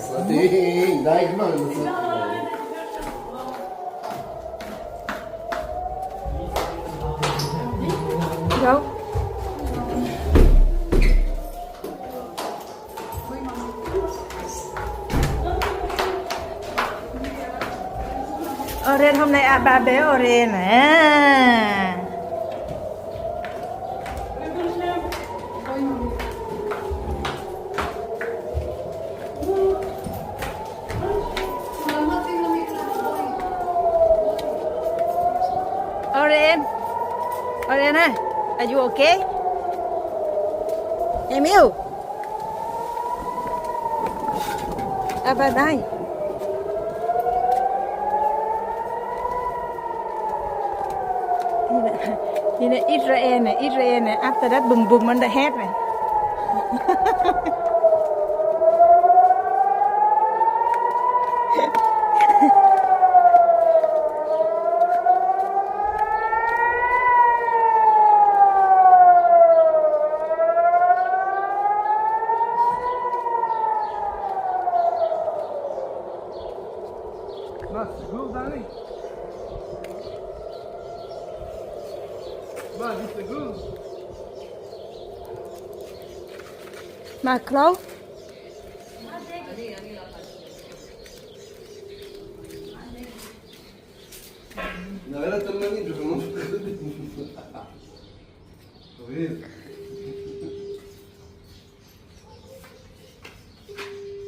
סרטים, די כבר, Go. Oren hôm nay ba bé Oren à. Oren, Oren ha, are you okay? Emil. Bye bye. Israel này, after that boom boom on the head này. מה, סגור דני? מה, אני סגור? Mà Chloe. נראה לתלמנים שלך, לא מפחדת. אביב.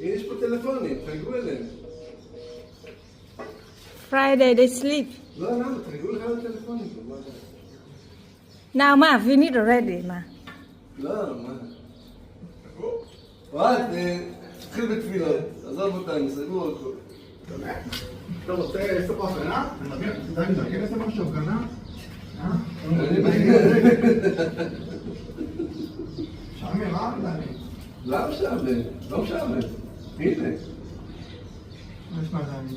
הנה יש פה טלפונים, תחייגו אליהם. Friday they sleep. לא, למה? תחייגו לך לטלפונים. Now ma, finish already ma. לא, מה? אוהד, תתחיל בתפילות. עזוב אותנו, סגור הכל. אתה רוצה לספר הפגנה? אתה מתארגן לספר משהו הפגנה? משעמם, דני? למה משעמם? לא משעמם. הנה. מה יש מה דני?